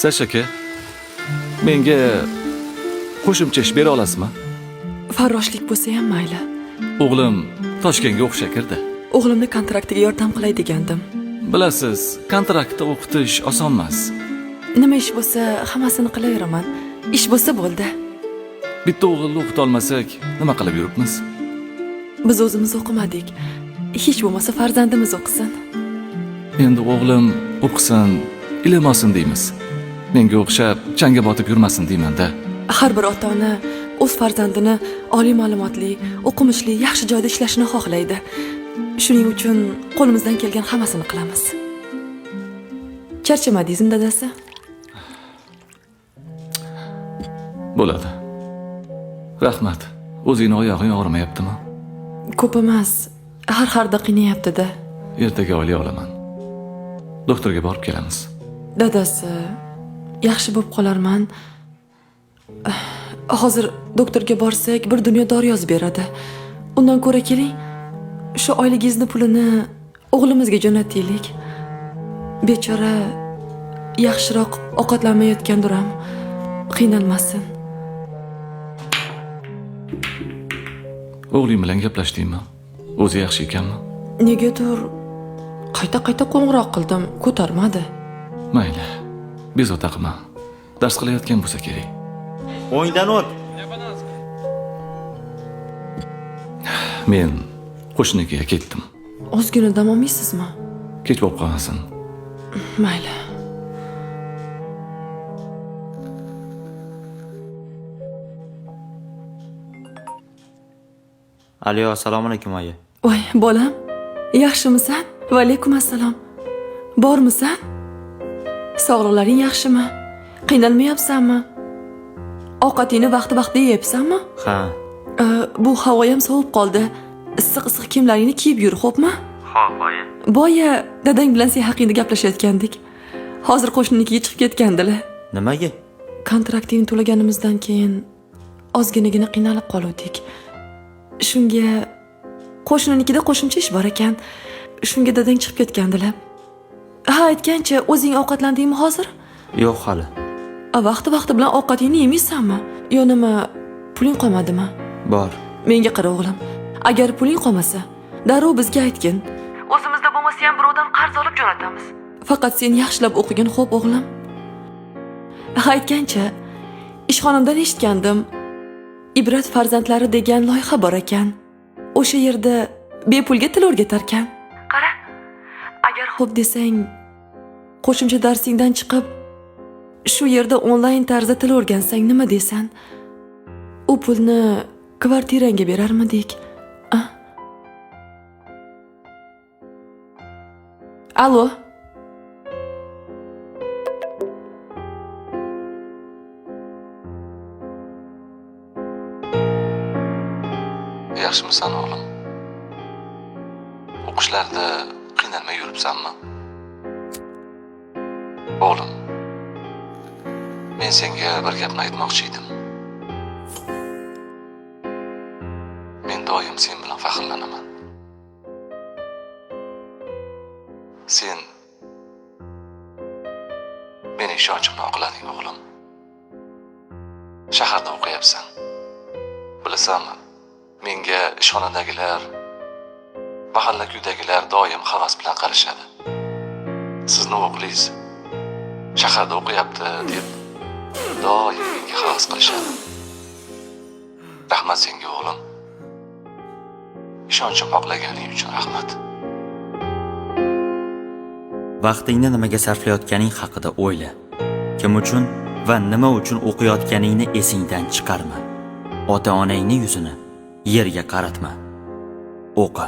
Sasha aka, menga qo'shimcha ish bera olasizmi? Farroshlik bo'lsa ham mayli. O'g'lim Toshkentga o'qishga kirdi. O'g'limni kontraktiga yordam qilay degandim. Bilasiz, kontraktda o'qitish oson emas. Nima ish bo'lsa, hammasini qilaveraman. Ish bo'lsa bo'ldi. Bitta o'g'ilni o'qita olmasak, nima qilib yuribmiz? Biz o'zimiz o'qimadik. Hech bo'lmasa farzandimiz o'qisin. Endi o'g'lim o'qisin, ilm olsin deymiz. Menga o'xshab changga botib yurmasin deyman-da. Har bir ota-ona o'z farzandini oliy ma'lumotli, o'qimishli, yaxshi joyda ishlashini xohlaydi. Shuning uchun qo'limizdan kelgan hammasini qilamiz. Charchamadingizmi, dadasi? Bo'ladi. Rahmat. O'zingni oyog'ing og'rimayaptimi? Ko'p emas. Har-harda qiynayapti-da. Ertaga olay olaman. Doktorga borib kelamiz. Dadasi, yaxshi bo'lib qolarman. Hozir doktorga borsak, bir dunyo dori yozib beradi. Undan ko'ra keling, shu oyligingizni pulini o'g'limizga jo'nataylik. Bechora yaxshiroq ovqatlanmayotgandir ham, qiynalmasin. O'g'ling bilan gaplashdingmi? O'zi yaxshi ekanmi? Negadir qayta qo'ng'iroq qildim, ko'tarmadi. Mayli. Bezovta qilma. Dars qilayotgan bo'lsa kerak. O'yindan o't. Men qo'shnikiga ketdim. Ozgina dam olmaysizmi? Kech bo'lib qolmasin. Mayli. Alo, assalomu alaykum oyi. Voy, bolam, yaxshimisan? Va alaykum assalom. Bormisan? Sog'liqlaring yaxshimi? Qiynalmayapsanmi? Ovqatingni vaqti-vaqtida yeyapsanmi? Ha. Bu havo ham sovib qoldi. Issiq kiyimlaringni kiyib yur, xo'pmi? Xo'p, oyi. Boya dadang bilan sen haqingda gaplashayotgandik. Hozir qo'shninikiga chiqib ketgandilar. Nimaga? Kontraktingni to'laganimizdan keyin ozginagina qiynalib qoluvdik. Shunga qo'shninikida qo'shimcha ish bor ekan. Shunga dadang chiqib ketgandilar. Ha, aytgancha, o'zing ovqatlandingmi hozir? Yo'q, hali. Vaqti bilan ovqatingni yemaysanmi? Yo nima, puling qolmadimi? Bor. Menga qara o'g'lim. Agar puling qolmasa, darrov bizga aytgin. O'zimizda bo'lmasa ham birovdan qarz olib jo'natamiz. Faqat sen yaxshilab o'qigin, xo'p o'g'lim. Aytgancha, ishxonamdan eshitgandim. Ibrat farzandlari degan loyiha bor ekan. O'sha yerda bepulga til o'rgatarkan. Qara. Agar xo'p desang, qo'shimcha darsingdan chiqib shu yerda onlayn tarzda til o'rgansang nima desan? U pulni kvartirangga berarmidik? Alo. Yaxshimisan o'g'lim? O'qishlarda qiynalmay yuribsanmi? O'g'lim, men senga bir gapni aytmoqchi edim. Men doim sen bilan faxrlanaman. Sen meni ishonchimni oqlading o'g'lim. Shaharda o'qiyapsan. Bilasanmi? Menga ishxonadagilar, mahalla-kuydagilar doim havas bilan qarashadi. Sizni o'g'lingiz shaharda o'qiyapti deb doim menga havas qilishadi. Rahmat senga o'g'lim. Ishonchim oqlaganing uchun rahmat. Vaqtingni nimaga sarflayotganing haqida o'yla. Kim uchun va nima uchun o'qiyotganingni esingdan chiqarma. Ota-onangning yuzini yerga qaratma. O'qi.